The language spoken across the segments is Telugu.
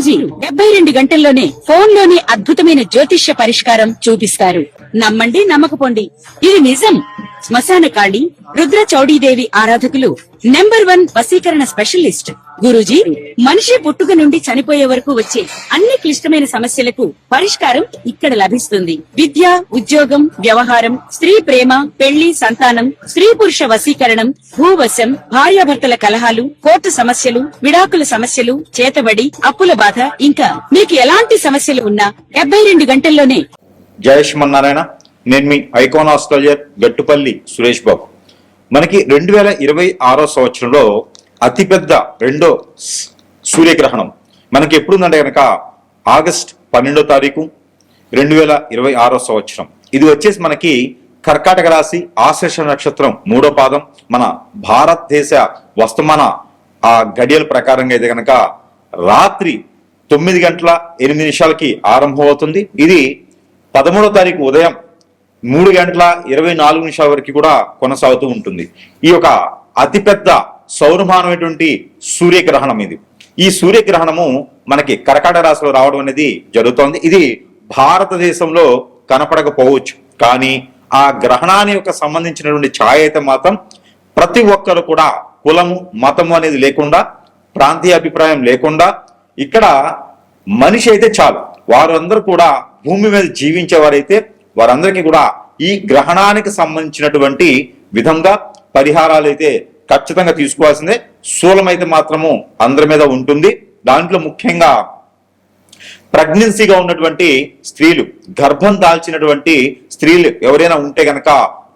గురూజీ 72 గంటల్లోనే ఫోన్ లోని అద్భుతమైన జ్యోతిష్య పరిష్కారం చూపిస్తారు. నమ్మండి, నమ్మకపోండి, ఇది నిజం. శ్మశాన కాళి రుద్ర చౌడీదేవి ఆరాధకులు నంబర్ 1 వశీకరణ స్పెషలిస్ట్ గురూజీ. మనిషి పుట్టుక నుండి చనిపోయే వరకు వచ్చే అన్ని క్లిష్టమైన సమస్యలకు పరిష్కారం ఇక్కడ లభిస్తుంది. విద్య, ఉద్యోగం, వ్యవహారం, స్త్రీ ప్రేమ, పెళ్లి, సంతానం, స్త్రీ పురుష వశీకరణం, భూవశం, భార్యాభర్తల కలహాలు, కోర్టు సమస్యలు, విడాకుల సమస్యలు, చేతబడి, అప్పుల బాధ, ఇంకా మీకు ఎలాంటి సమస్యలు ఉన్నా 72 గంటల్లోనే. జయ శ్రీమన్నారాయణ. నేను మీ ఐకాన్ ఆస్ట్రాలజర్ గట్టుపల్లి సురేష్ బాబు. మనకి 2026 సంవత్సరంలో అతిపెద్ద రెండో సూర్యగ్రహణం మనకి ఎప్పుడుందంటే కనుక ఆగస్ట్ 12వ తారీఖు 2026 సంవత్సరం. ఇది వచ్చేసి మనకి కర్కాటక రాశి ఆశ్లేష నక్షత్రం 3వ పాదం. మన భారతదేశ వస్తమాన ఆ గడియల ప్రకారంగా అయితే కనుక రాత్రి 9:08 ఆరంభం అవుతుంది. ఇది 13వ తారీఖు ఉదయం 3:24 వరకు కూడా కొనసాగుతూ ఉంటుంది. ఈ యొక్క అతిపెద్ద సౌరమానమైనటువంటి సూర్యగ్రహణం ఇది. ఈ సూర్యగ్రహణము మనకి కర్కాటక రాశిలో రావడం అనేది జరుగుతోంది. ఇది భారతదేశంలో కనపడకపోవచ్చు, కానీ ఆ గ్రహణాన్ని యొక్క సంబంధించినటువంటి ఛాయ అయితే మాత్రం ప్రతి ఒక్కరు కూడా కులము, మతము అనేది లేకుండా, ప్రాంతీయ అభిప్రాయం లేకుండా, ఇక్కడ మనిషి అయితే చాలు, వారందరూ కూడా భూమి మీద జీవించేవారైతే వారందరికీ కూడా ఈ గ్రహణానికి సంబంధించినటువంటి విధంగా పరిహారాలు అయితే ఖచ్చితంగా తీసుకోవాల్సిందే. శూలం అయితే మాత్రము అందరి మీద ఉంటుంది. దాంట్లో ముఖ్యంగా ప్రెగ్నెన్సీగా ఉన్నటువంటి స్త్రీలు, గర్భం దాల్చినటువంటి స్త్రీలు ఎవరైనా ఉంటే గనక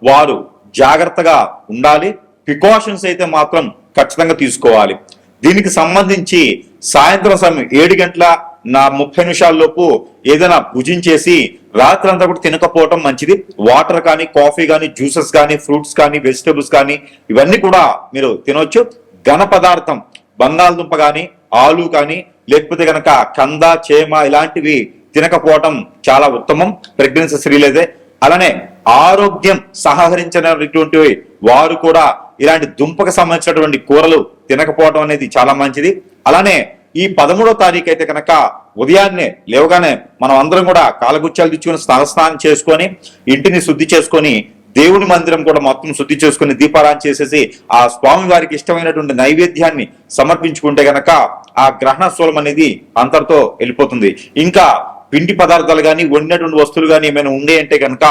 వారు జాగ్రత్తగా ఉండాలి. ప్రికాషన్స్ అయితే మాత్రం ఖచ్చితంగా తీసుకోవాలి. దీనికి సంబంధించి సాయంత్రం సమయం 7:30 లోపు ఏదైనా భుజించేసి రాత్రంతా కూడా తినకపోవటం మంచిది. వాటర్ కానీ, కాఫీ కానీ, జ్యూసెస్ కానీ, ఫ్రూట్స్ కానీ, వెజిటబుల్స్ కానీ ఇవన్నీ కూడా మీరు తినవచ్చు. ఘన పదార్థం బంగాళదుంప కానీ, ఆలు కానీ, లేకపోతే కనుక కంద, చేమ ఇలాంటివి తినకపోవటం చాలా ఉత్తమం ప్రెగ్నెన్సీ స్త్రీలైతే. అలానే ఆరోగ్యం సహకరించినటువంటి వారు కూడా ఇలాంటి దుంపకు సంబంధించినటువంటి కూరలు తినకపోవడం అనేది చాలా మంచిది. అలానే ఈ 13వ తారీఖు అయితే కనుక ఉదయాన్నే లేవగానే మనం అందరం కూడా కాలగుచ్చాలు తెచ్చుకొని స్నానం చేసుకొని ఇంటిని శుద్ధి చేసుకొని దేవుని మందిరం కూడా మొత్తం శుద్ధి చేసుకుని దీపారాధన చేసేసి ఆ స్వామి వారికి ఇష్టమైనటువంటి నైవేద్యాన్ని సమర్పించుకుంటే గనక ఆ గ్రహణ శూలం అనేది అంతటితో వెళ్ళిపోతుంది. ఇంకా పిండి పదార్థాలు కానీ, వండినటువంటి వస్తువులు కానీ ఏమైనా ఉండే అంటే కనుక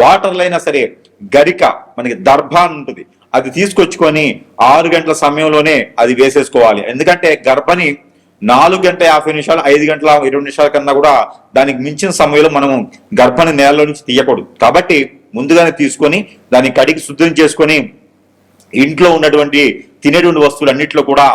వాటర్లో అయినా సరే గరిక, మనకి దర్భ ఉంటుంది, అది తీసుకొచ్చుకొని 6 గంటల సమయంలోనే అది వేసేసుకోవాలి. ఎందుకంటే గర్భని 4:50 5:20 కన్నా కూడా దానికి మించిన సమయంలో మనము గర్భాన్ని నేలలో నుంచి తీయకూడదు. కాబట్టి ముందుగానే తీసుకొని దాన్ని కడిగి శుద్ధం చేసుకొని ఇంట్లో ఉన్నటువంటి తినేటువంటి వస్తువులు అన్నింటిలో కూడా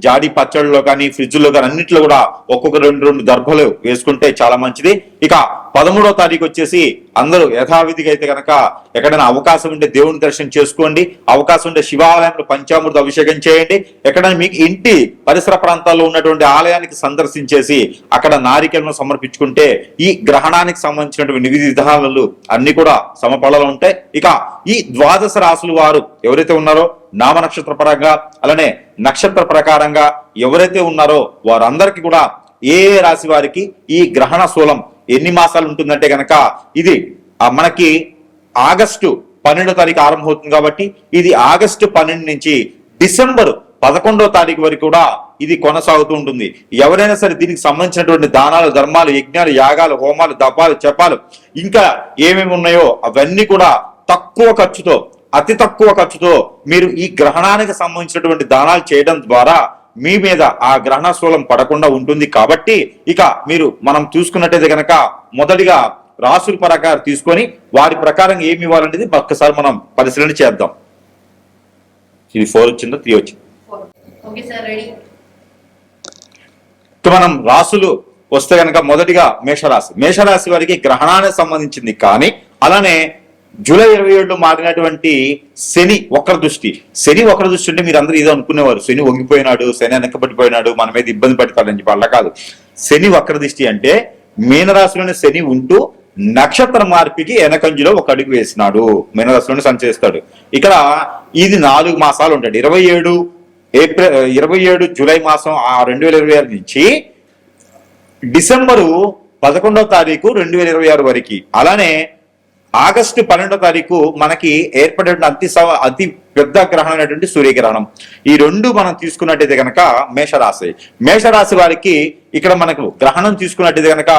జాడి పచ్చళ్ళలో కానీ, ఫ్రిడ్జ్లో కానీ అన్నింటిలో కూడా ఒక్కొక్క 2 దర్భలు వేసుకుంటే చాలా మంచిది. ఇక 13వ తారీఖు వచ్చేసి అందరూ యథావిధిగా అయితే కనుక ఎక్కడైనా అవకాశం ఉంటే దేవుని దర్శనం చేసుకోండి. అవకాశం ఉంటే శివాలయంలో పంచామృత అభిషేకం చేయండి. ఎక్కడైనా మీకు ఇంటి పరిసర ప్రాంతాల్లో ఉన్నటువంటి ఆలయానికి సందర్శించేసి అక్కడ నారికేలను సమర్పించుకుంటే ఈ గ్రహణానికి సంబంధించినటువంటి విధి విధానాలు అన్ని కూడా సమఫలాలు ఉంటాయి. ఇక ఈ 12 రాశులు వారు ఎవరైతే ఉన్నారో నామ నక్షత్ర పరంగా, అలానే నక్షత్ర ప్రకారంగా ఎవరైతే ఉన్నారో వారందరికీ కూడా ఏ రాశి వారికి ఈ గ్రహణ శూలం ఎన్ని మాసాలు ఉంటుందంటే గనక ఇది మనకి ఆగస్టు 12వ తారీఖు ఆరంభమవుతుంది. కాబట్టి ఇది ఆగస్టు 12 నుంచి డిసెంబర్ 11వ తారీఖు వరకు కూడా ఇది కొనసాగుతూ ఉంటుంది. ఎవరైనా సరే దీనికి సంబంధించినటువంటి దానాలు, ధర్మాలు, యజ్ఞాలు, యాగాలు, హోమాలు, దపాలు, జపాలు ఇంకా ఏమేమి ఉన్నాయో అవన్నీ కూడా తక్కువ ఖర్చుతో, అతి తక్కువ ఖర్చుతో మీరు ఈ గ్రహణానికి సంబంధించినటువంటి దానాలు చేయడం ద్వారా మీ మీద ఆ గ్రహణ శూలం పడకుండా ఉంటుంది. కాబట్టి ఇక మనం చూసుకున్నట్టయితే కనుక మొదటిగా రాసుల ప్రకారం తీసుకొని వారి ప్రకారం ఏమి ఇవ్వాలనేది ఒక్కసారి మనం పరిశీలన చేద్దాం. ఇది 4 వచ్చిందో 3 వచ్చింది. మనం రాసులు వస్తే కనుక మొదటిగా మేషరాశి వారికి గ్రహణానికి సంబంధించింది. కానీ అలానే జూలై 27 మారినటువంటి శని వక్ర దృష్టి అంటే మీరు అందరూ ఏదో అనుకునేవారు, శని వంగిపోయినాడు, శని వెనకబడిపోయినాడు, మన మీద ఇబ్బంది పడతాడని చెప్పి. అలా కాదు. శని వక్ర దృష్టి అంటే మీనరాశిలోని శని ఉంటూ నక్షత్ర మార్పికి వెనకంజులో ఒక అడుగు వేసినాడు, మీనరాశిలోనే సంచరిస్తాడు. ఇక్కడ ఇది 4 మాసాలు ఉంటాడు. 27 జూలై మాసం 2026 నుంచి డిసెంబరు 11వ తారీఖు 2026 వరకు, అలానే ఆగస్టు 12వ తారీఖు మనకి ఏర్పడేటువంటి అతి పెద్ద గ్రహణం అనేటువంటి సూర్యగ్రహణం. ఈ రెండు మనం తీసుకున్నట్టయితే కనుక మేషరాశి వారికి ఇక్కడ మనకు గ్రహణం తీసుకున్నట్టయితే కనుక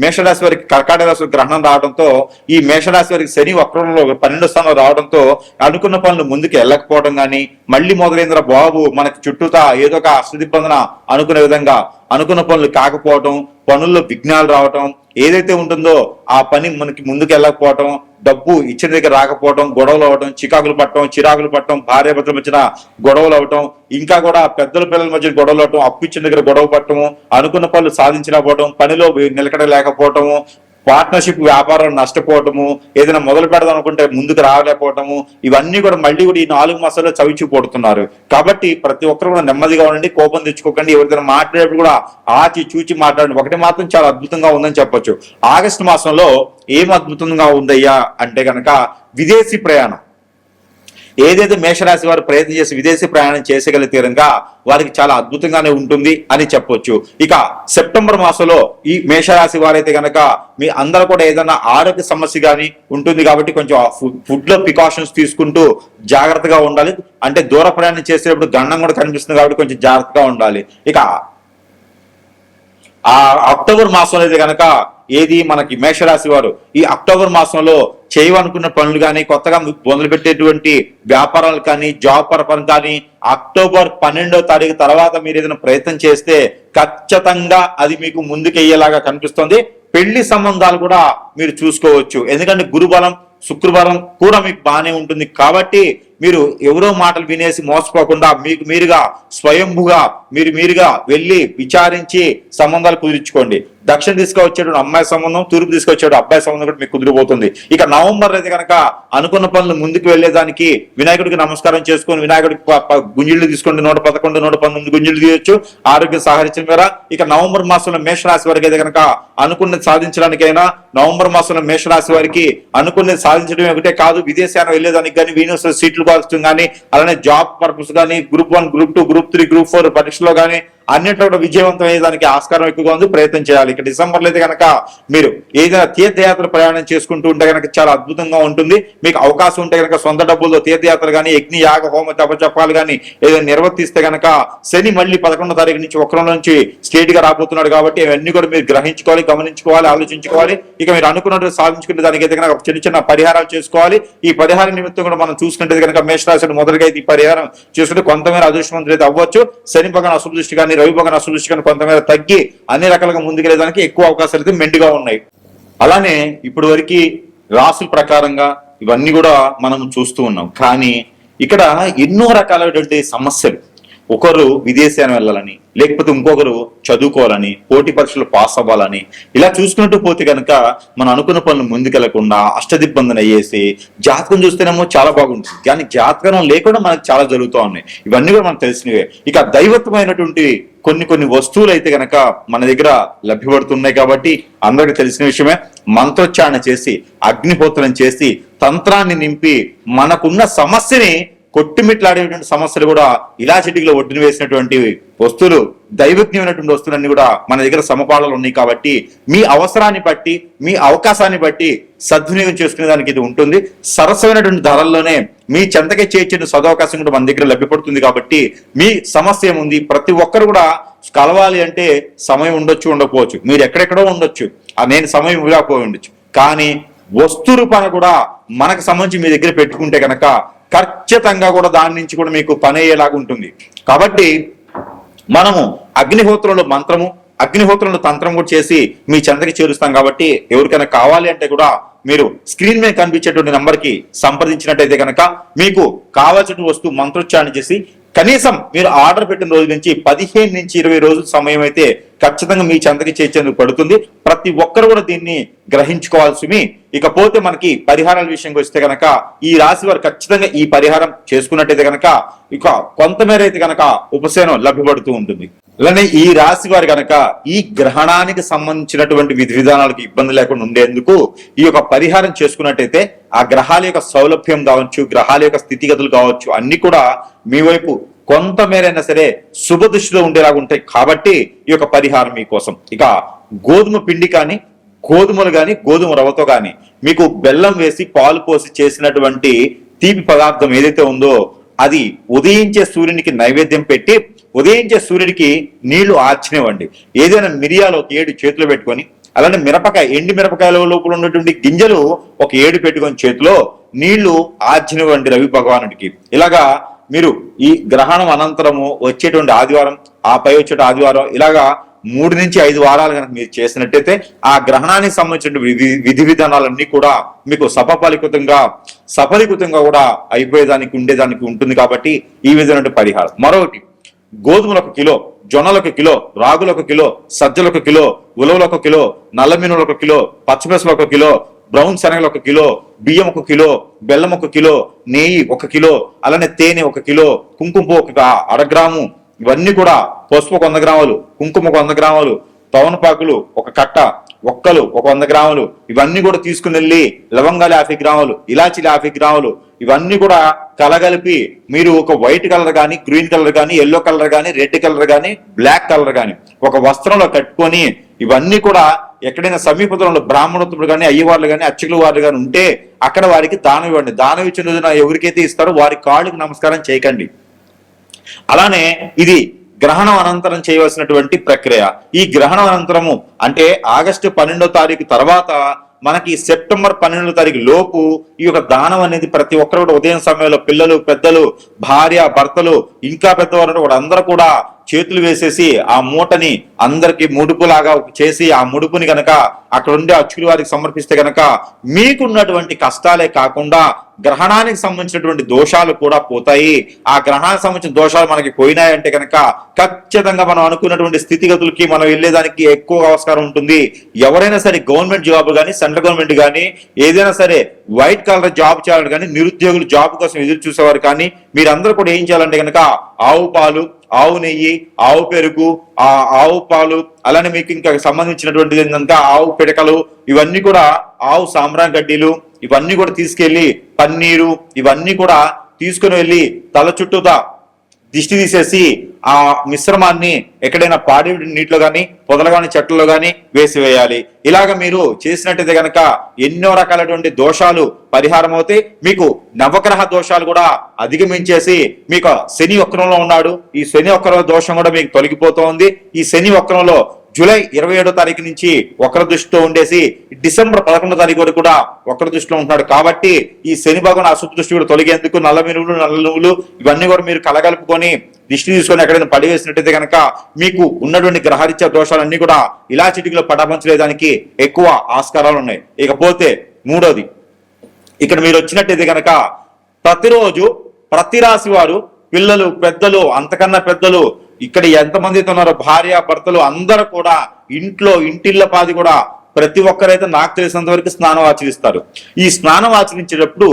మేషరాశి వారికి కర్కాటక రాశి గ్రహణం రావడంతో, ఈ మేషరాశి వారికి శని వక్రంలో 12వ స్థానంలో రావడంతో అనుకున్న పనులు ముందుకు వెళ్ళకపోవడం కానీ, మళ్ళీ మొదలైందిరా బాబు మనకి చుట్టూతా ఏదో ఒక అష్టదిబ్బందన అనుకునే విధంగా అనుకున్న పనులు కాకపోవటం, పనుల్లో విఘ్నాలు రావటం, ఏదైతే ఉంటుందో ఆ పని మనకి ముందుకు వెళ్ళకపోవటం, డబ్బు ఇచ్చిన దగ్గర రాకపోవడం, గొడవలు అవటం, చిరాకులు పట్టడం, భార్యాభర్తల మధ్యన గొడవలు అవటం, ఇంకా కూడా పెద్దల పిల్లల మధ్య గొడవలు అవటం, అప్పు ఇచ్చిన దగ్గర గొడవ పట్టడము, అనుకున్న పనులు సాధించలేకపోవడం, పనిలో నిలకడ లేకపోవటము, పార్ట్నర్షిప్ వ్యాపారం నష్టపోవటము, ఏదైనా మొదలు పెడదాం అనుకుంటే ముందుకు రాలేకపోవటము, ఇవన్నీ కూడా మళ్ళీ కూడా ఈ 4 మాసాల్లో చవిచూపడుతున్నారు. కాబట్టి ప్రతి ఒక్కరు కూడా నెమ్మదిగా ఉండండి, కోపం తెచ్చుకోకండి, ఎవరిదైనా మాట్లాడేప్పుడు కూడా ఆచి చూచి మాట్లాడండి. ఒకటి మాత్రం చాలా అద్భుతంగా ఉందని చెప్పొచ్చు. ఆగస్టు మాసంలో ఏం అద్భుతంగా ఉందయ్యా అంటే కనుక విదేశీ ప్రయాణం. ఏదైతే మేషరాశి వారు ప్రయత్నం చేసి విదేశీ ప్రయాణం చేసేగలిగితే కనుక వారికి చాలా అద్భుతంగానే ఉంటుంది అని చెప్పొచ్చు. ఇక సెప్టెంబర్ మాసంలో ఈ మేషరాశి వారైతే కనుక మీ అందరూ కూడా ఏదైనా ఆరోగ్య సమస్య కానీ ఉంటుంది కాబట్టి కొంచెం ఫుడ్ లో ప్రికాషన్స్ తీసుకుంటూ జాగ్రత్తగా ఉండాలి. అంటే దూర ప్రయాణం చేసేటప్పుడు గండం కూడా కనిపిస్తుంది కాబట్టి కొంచెం జాగ్రత్తగా ఉండాలి. ఇక ఆ అక్టోబర్ మాసంలో అయితే కనుక ఏది మనకి మేషరాశి వారు ఈ అక్టోబర్ మాసంలో చేయవనుకున్న పనులు కానీ, కొత్తగా మొదలు పెట్టేటువంటి వ్యాపారాలు కానీ, జాబ్ పర్పస్ కానీ అక్టోబర్ 12వ తారీఖు తర్వాత మీరు ఏదైనా ప్రయత్నం చేస్తే ఖచ్చితంగా అది మీకు ముందుకెయ్యేలాగా కనిపిస్తుంది. పెళ్లి సంబంధాలు కూడా మీరు చూసుకోవచ్చు. ఎందుకంటే గురుబలం శుక్రవారం కూడా మీకు బాగానే ఉంటుంది కాబట్టి మీరు ఎవరో మాటలు వినేసి మోసపోకుండా మీకు మీరుగా స్వయంభుగా మీరుగా వెళ్ళి విచారించి సంబంధాలు కుదిరించుకోండి. దక్షిణ దిశగా వచ్చేటువంటి అమ్మాయి సంబంధం, తూర్పు దిశగా వచ్చేటువంటి అబ్బాయి సంబంధం కూడా మీకు కుదిరిపోతుంది. ఇక నవంబర్ అయితే కనుక అనుకున్న పనులు ముందుకు వెళ్లేదానికి వినాయకుడికి నమస్కారం చేసుకొని వినాయకుడికి గుంజిళ్ళు తీసుకోండి. 111, 119 గుంజిళ్ళు తీయొచ్చు ఆరోగ్యం సహకరించిన మేర. ఇక నవంబర్ మాసంలో మేషరాశి వారికి అయితే కనుక అనుకున్నది సాధించడానికైనా, నవంబర్ మాసంలో మేషరాశి వారికి అనుకున్నది సాధించడం ఒకటే కాదు, విదేశాన్ని వెళ్లేదానికి కానీ, యూనివర్సిటీ సీట్లు కానీ, అలానే జాబ్ పర్పస్ కానీ, గ్రూప్ 1, గ్రూప్ 2, గ్రూప్ 3, గ్రూప్ 4 పరీక్షలో కానీ అన్నింటిలో కూడా విజయవంతం అయ్యేదానికి ఆస్కారం ఎక్కువగా ఉంది. ప్రయత్నం చేయాలి. ఇక డిసెంబర్లో అయితే కనుక మీరు ఏదైనా తీర్థయాత్ర ప్రయాణం చేసుకుంటూ ఉంటే కనుక చాలా అద్భుతంగా ఉంటుంది. మీకు అవకాశం ఉంటే కనుక సొంత డబ్బులతో తీర్థయాత్రలు కానీ, యజ్ఞ యాగ హోమ తపజపాలు కానీ ఏదైనా నిర్వర్తిస్తే కనుక శని మళ్ళీ 11వ తారీఖు నుంచి వక్రం నుంచి స్ట్రేట్ గా రాబోతున్నాడు కాబట్టి ఇవన్నీ కూడా మీరు గ్రహించుకోవాలి, గమనించుకోవాలి, ఆలోచించుకోవాలి. ఇక మీరు అనుకున్నట్టు సాధించుకునే దానికి అయితే కనుక చిన్న చిన్న పరిహారాలు చేసుకోవాలి. ఈ పరిహార నిమిత్తం కూడా మనం చూసుకుంటే కనుక మేషరాశిని మొదలుగా ఈ పరిహారం చేసుకుంటే కొంతమేర అదృష్టవంతులు అయితే అవ్వచ్చు. శని భగవాన్ అశుభ దృష్టి కానీ, రవి భగవాన్ అశుభ దృష్టి కానీ కొంతమేర తగ్గి అన్ని రకాలుగా ముందుకెళ్ళేదానికి ఎక్కువ అవకాశాలు అయితే మెండుగా ఉన్నాయి. అలానే ఇప్పుడు వరకు రాసుల ప్రకారంగా ఇవన్నీ కూడా మనం చూస్తూ ఉన్నాం. కానీ ఇక్కడ ఎన్నో రకాలైనటువంటి సమస్యలు, ఒకరు విదేశాన్ని వెళ్ళాలని, లేకపోతే ఇంకొకరు చదువుకోవాలని, పోటీ పరీక్షలు పాస్ అవ్వాలని, ఇలా చూసుకుంటూ పోతే కనుక మనం అనుకున్న పనులు ముందుకెళ్లకుండా అష్టదిబ్బందన అయ్యేసి, జాతకం చూస్తేనేమో చాలా బాగుంటుంది కానీ జాతకం లేకుండా మనకు చాలా జరుగుతూ ఉన్నాయి. ఇవన్నీ కూడా మనకు తెలిసినవే. ఇక దైవత్వమైనటువంటి కొన్ని వస్తువులు అయితే కనుక మన దగ్గర లభ్యపడుతున్నాయి కాబట్టి అందరికి తెలిసిన విషయమే. మంత్రోచ్చారణ చేసి, అగ్నిహోత్రం చేసి, తంత్రాన్ని నింపి మనకున్న సమస్యని కొట్టుమిట్లాడేటువంటి సమస్యలు కూడా ఇలా చెట్టులో ఒడ్డున వేసినటువంటి వస్తువులు, దైవజ్ఞమైనటువంటి వస్తువులన్నీ కూడా మన దగ్గర సమపాళలు ఉన్నాయి కాబట్టి మీ అవసరాన్ని బట్టి, మీ అవకాశాన్ని బట్టి సద్వినియోగం చేసుకునే దానికి ఇది ఉంటుంది. సరసమైనటువంటి ధరల్లోనే మీ చెంతకే చేర్చిన సదవకాశం కూడా మన దగ్గర లభ్యపడుతుంది. కాబట్టి మీ సమస్య ఏముంది, ప్రతి ఒక్కరు కూడా కలవాలి అంటే సమయం ఉండొచ్చు, ఉండకపోవచ్చు, మీరు ఎక్కడెక్కడో ఉండొచ్చు, నేను సమయం ఇవ్వకపోయి ఉండొచ్చు, కానీ వస్తు రూపాన్ని కూడా మనకు సంబంధించి మీ దగ్గర పెట్టుకుంటే కనుక ఖచ్చితంగా కూడా దాని నుంచి కూడా మీకు పని అయ్యేలాగా ఉంటుంది. కాబట్టి మనము అగ్నిహోత్రంలో మంత్రము, అగ్నిహోత్రంలో తంత్రం కూడా చేసి మీ చెంతకి చేరుస్తాం. కాబట్టి ఎవరికైనా కావాలి అంటే కూడా మీరు స్క్రీన్ మీద కనిపించేటువంటి నంబర్కి సంప్రదించినట్టయితే కనుక మీకు కావాల్సిన వస్తువు మంత్రోచ్చారణ చేసి కనీసం మీరు ఆర్డర్ పెట్టిన రోజు నుంచి 15 నుంచి 20 రోజుల సమయం అయితే ఖచ్చితంగా మీ చెంతకి చేర్చేందుకు పడుతుంది. ప్రతి ఒక్కరు కూడా దీన్ని గ్రహించుకోవాల్సి. ఇకపోతే మనకి పరిహారాల విషయంకి వస్తే కనుక ఈ రాశి వారు ఖచ్చితంగా ఈ పరిహారం చేసుకున్నట్టయితే కనుక ఇక కొంతమేర అయితే కనుక ఉపశమనం లభ్యపడుతూ ఉంటుంది. అలానే ఈ రాశి వారు కనుక ఈ గ్రహణానికి సంబంధించినటువంటి విధి విధానాలకు ఇబ్బంది లేకుండా ఉండేందుకు ఈ యొక్క పరిహారం చేసుకున్నట్టయితే ఆ గ్రహాల యొక్క సౌలభ్యం కావచ్చు, గ్రహాల యొక్క స్థితిగతులు కావచ్చు, అన్ని కూడా మీ వైపు కొంతమేరైనా సరే శుభ దృష్టిలో ఉండేలాగా ఉంటాయి. కాబట్టి ఈ యొక్క పరిహారం మీకోసం. ఇక గోధుమ పిండి కానీ, గోధుమలు కానీ, గోధుమ రవ్వతో కానీ మీకు బెల్లం వేసి పాలు పోసి చేసినటువంటి తీపి పదార్థం ఏదైతే ఉందో అది ఉదయించే సూర్యునికి నైవేద్యం పెట్టి ఉదయించే సూర్యుడికి నీళ్లు ఆర్చినివ్వండి. ఏదైనా మిరియాలు ఒక 7 చేతిలో పెట్టుకొని, అలానే మిరపకాయ, ఎండి మిరపకాయల లోపల ఉన్నటువంటి గింజలు ఒక 7 పెట్టుకొని చేతిలో నీళ్లు ఆర్చినివ్వండి రవి భగవానుడికి. ఇలాగా మీరు ఈ గ్రహణం అనంతరము వచ్చేటువంటి ఆదివారం, ఆ పై వచ్చే ఆదివారం, ఇలాగా 3 నుంచి 5 వారాలు కనుక మీరు చేసినట్టయితే ఆ గ్రహణానికి సంబంధించిన విధి విధానాలన్నీ కూడా మీకు సఫలీకృతంగా కూడా అయిపోయేదానికి ఉండేదానికి ఉంటుంది. కాబట్టి ఈ విధమైన పరిహారం. మరొకటి, గోధుమలు 1 కిలో, జొన్నలు 1 కిలో, రాగులు 1 కిలో, సజ్జలు 1 కిలో, ఉలవలు 1 కిలో, నల్ల మినుములు 1 కిలో, పచ్చిపెసలు 1 కిలో, బ్రౌన్ శనగలు 1 కిలో, బియ్యం 1 కిలో, బెల్లం 1 కిలో, నెయ్యి 1 కిలో, అలానే తేనె 1 కిలో, కుంకుమ 1 గ్రాము, ఇవన్నీ కూడా పసుపు 100 గ్రాములు, కుంకుమ 100 గ్రాములు, తవనపాకులు 1 కట్ట, ఒక్కలు 100 గ్రాములు, ఇవన్నీ కూడా తీసుకుని వెళ్ళి లవంగాలు 50 గ్రాములు, ఇలాచీలు 50 గ్రాములు, ఇవన్నీ కూడా కలగలిపి మీరు ఒక వైట్ కలర్ కానీ, గ్రీన్ కలర్ కానీ, ఎల్లో కలర్ కానీ, రెడ్ కలర్ కానీ, బ్లాక్ కలర్ కానీ ఒక వస్త్రంలో కట్టుకొని ఇవన్నీ కూడా ఎక్కడైనా సమీపంలో బ్రాహ్మణోత్తములు కానీ, అయ్యవార్లు కానీ, అర్చకుల వారు కానీ ఉంటే అక్కడ వారికి దానం ఇవ్వండి. దానం ఇచ్చిన రోజున ఎవరికైతే ఇస్తారో వారి కాళ్ళకి నమస్కారం చేయకండి. అలానే ఇది గ్రహణం అనంతరం చేయవలసినటువంటి ప్రక్రియ. ఈ గ్రహణం అనంతరము అంటే ఆగస్టు 12వ తారీఖు తర్వాత మనకి సెప్టెంబర్ 12వ తారీఖు లోపు ఈ యొక్క దానం అనేది ప్రతి ఒక్కరు కూడా ఉదయం సమయంలో పిల్లలు, పెద్దలు, భార్య, భర్తలు, ఇంకా పెద్దవారు కూడా అందరూ కూడా చేతులు వేసేసి ఆ మూటని అందరికి ముడుపులాగా చేసి ఆ ముడుపుని గనక అక్కడ ఉండే అర్చకుల వారికి సమర్పిస్తే గనక మీకున్నటువంటి కష్టాలే కాకుండా గ్రహణానికి సంబంధించినటువంటి దోషాలు కూడా పోతాయి. ఆ గ్రహణానికి సంబంధించిన దోషాలు మనకి పోయినాయంటే కనుక ఖచ్చితంగా మనం అనుకున్నటువంటి స్థితిగతులకి మనం వెళ్ళేదానికి ఎక్కువ ఆస్కారం ఉంటుంది. ఎవరైనా సరే గవర్నమెంట్ జాబ్ కానీ, సెంట్రల్ గవర్నమెంట్ కానీ, ఏదైనా సరే వైట్ కలర్ జాబ్ చేయాలి కానీ, నిరుద్యోగులు జాబ్ కోసం ఎదురు చూసేవారు కానీ మీరందరూ కూడా ఏం చేయాలంటే కనుక ఆవు పాలు, ఆవు నెయ్యి, ఆవు పెరుగు, ఆవు పాలు, అలానే మీకు ఇంకా సంబంధించినటువంటిది ఏంటంటే ఆవు పిడకలు, ఇవన్నీ కూడా ఆవు సాంబ్రాన్ గడ్డీలు, ఇవన్నీ కూడా తీసుకెళ్లి పన్నీరు, ఇవన్నీ కూడా తీసుకుని వెళ్ళి తల చుట్టూతా దిష్టి తీసేసి ఆ మిశ్రమాన్ని ఎక్కడైనా పాడి నీటిలో కానీ, పొదలు కానీ, చెట్లలో కానీ వేసివేయాలి. ఇలాగ మీరు చేసినట్టయితే కనుక ఎన్నో రకాలైనటువంటి దోషాలు పరిహారం అవుతాయి. మీకు నవగ్రహ దోషాలు కూడా అధిగమించేసి మీకు శని వక్రంలో ఉన్నాడు, ఈ శని వక్ర దోషం కూడా మీకు తొలగిపోతోంది. ఈ శని వక్రంలో జూలై 27వ తారీఖు నుంచి వక్ర దృష్టితో ఉండేసి డిసెంబర్ 11వ తారీఖు వరకు కూడా వక్ర దృష్టిలో ఉంటున్నాడు. కాబట్టి ఈ శని భగవాన్ అశుభ దృష్టి కూడా తొలగేందుకు నల్ల మినుములు, నల్ల నువ్వులు ఇవన్నీ కూడా మీరు కలగలుపుకొని దిష్టి తీసుకొని ఎక్కడైనా పడివేసినట్టయితే కనుక మీకు ఉన్నటువంటి గ్రహరీత్యా దోషాలన్నీ కూడా ఇలా చిటికలో పటాపంచలేదానికి ఎక్కువ ఆస్కారాలు ఉన్నాయి. ఇకపోతే 3వది, ఇక్కడ మీరు వచ్చినట్టయితే కనుక ప్రతిరోజు ప్రతి రాశి వారు, పిల్లలు, పెద్దలు, అంతకన్నా పెద్దలు, ఇక్కడ ఎంతమంది ఉన్నారో భార్య, భర్తలు అందరూ కూడా ఇంటిళ్ళ పాది కూడా ప్రతి ఒక్కరైతే నాకు తెలిసినంత వరకు స్నానం ఆచరిస్తారు. ఈ స్నానం ఆచరించేటప్పుడు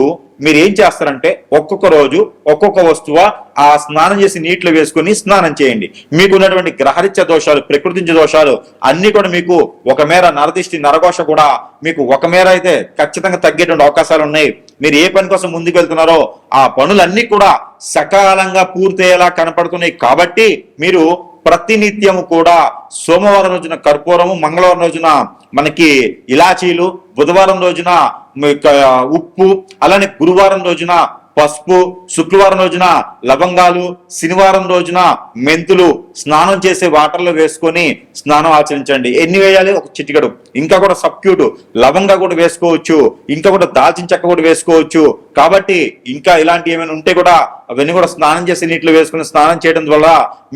మీరు ఏం చేస్తారంటే ఒక్కొక్క రోజు ఒక్కొక్క వస్తువు ఆ స్నానం చేసి నీటిలో వేసుకుని స్నానం చేయండి. మీకు ఉన్నటువంటి గ్రహరీత్య దోషాలు, ప్రకృతించ దోషాలు అన్ని కూడా మీకు ఒక మేర నరదిష్టి, నరఘోష కూడా మీకు ఒక మేర అయితే ఖచ్చితంగా తగ్గేటువంటి అవకాశాలు ఉన్నాయి. మీరు ఏ పని కోసం ముందుకు వెళ్తున్నారో ఆ పనులన్నీ కూడా సకాలంగా పూర్తయ్యేలా కనపడుతున్నాయి. కాబట్టి మీరు ప్రతినిత్యము కూడా సోమవారం రోజున కర్పూరము, మంగళవారం రోజున మనకి ఇలాచీలు, బుధవారం రోజున ఉప్పు, అలానే గురువారం రోజున పసుపు, శుక్రవారం రోజున లవంగాలు, శనివారం రోజున మెంతులు స్నానం చేసే వాటర్లో వేసుకొని స్నానం ఆచరించండి. ఎన్ని వేయాలి? ఒక చిటికెడు. ఇంకా కూడా సబ్క్యూట్ లవంగా కూడా వేసుకోవచ్చు, ఇంకా కూడా దాల్చిన చెక్క కూడా వేసుకోవచ్చు. కాబట్టి ఇంకా ఇలాంటి ఏమైనా ఉంటే కూడా అవన్నీ కూడా స్నానం చేసే నీటిలో వేసుకుని స్నానం చేయడం వల్ల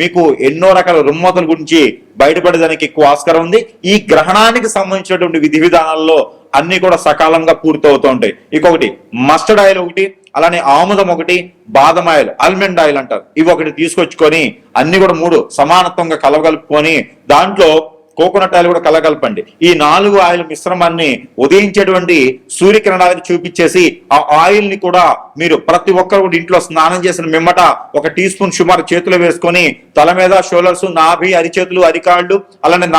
మీకు ఎన్నో రకాల రుమ్మతుల గురించి బయటపడేదానికి ఎక్కువ ఆస్కారం ఉంది. ఈ గ్రహణానికి సంబంధించినటువంటి విధి విధానాల్లో అన్ని కూడా సకాలంగా పూర్తవుతూ ఉంటాయి. ఇంకొకటి మస్టర్డ్ ఆయిల్ ఒకటి, అలానే ఆముదం ఒకటి, బాదం ఆయిల్, ఆల్మండ్ ఆయిల్ అంటారు, ఇవి ఒకటి తీసుకొచ్చుకొని అన్ని కూడా 3 సమానత్వంగా కలగలుపుకొని దాంట్లో కోకోనట్ ఆయిల్ కూడా కలగలపండి. ఈ 4 ఆయిల్ మిశ్రమాన్ని ఉదయించేటువంటి సూర్యకిరణాలకు చూపించేసి ఆ ఆయిల్ ని కూడా మీరు ప్రతి ఒక్కరు కూడా ఇంట్లో స్నానం చేసిన మిమ్మట 1 టీ స్పూన్ సుమారు చేతిలో వేసుకొని తల మీద, షోల్డర్స్, నాభి, అరిచేతులు, అరికాళ్ళు, అలానే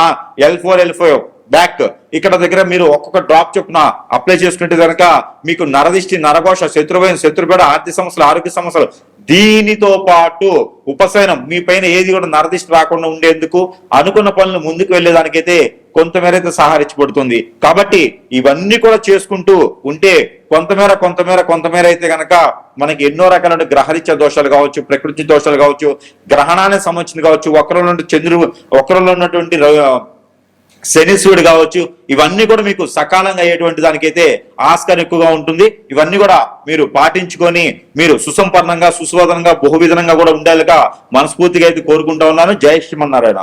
L4, L5 బ్యాక్ ఇక్కడ దగ్గర మీరు ఒక్కొక్క డ్రాప్ చొప్పున అప్లై చేసుకుంటే కనుక మీకు నరదిష్టి, నరఘోష, శత్రుభయం, శత్రుపేడ, ఆర్థిక సమస్యలు, ఆరోగ్య సమస్యలు, దీనితో పాటు ఉపశమనం మీ పైన ఏది కూడా నరదిష్టి రాకుండా ఉండేందుకు అనుకున్న పనులు ముందుకు వెళ్ళేదానికైతే కొంతమేర అయితే సహకరించబడుతుంది. కాబట్టి ఇవన్నీ కూడా చేసుకుంటూ ఉంటే కొంతమేర అయితే గనక మనకి ఎన్నో రకాల గ్రహరీత్యా దోషాలు కావచ్చు, ప్రకృతి దోషాలు కావచ్చు, గ్రహణానికి సంబంధించింది కావచ్చు, వక్రంలో ఉన్నటువంటి శనీశ్వరుడు కావచ్చు, ఇవన్నీ కూడా మీకు సకాలంగా అయ్యేటువంటి దానికైతే ఆస్కారం ఎక్కువగా ఉంటుంది. ఇవన్నీ కూడా మీరు పాటించుకొని మీరు సుసంపన్నంగా, సుశోధనంగా, బహువిధంగా కూడా ఉండాలిగా మనస్ఫూర్తిగా అయితే కోరుకుంటా ఉన్నాను. జై శ్రీమన్నారాయణ.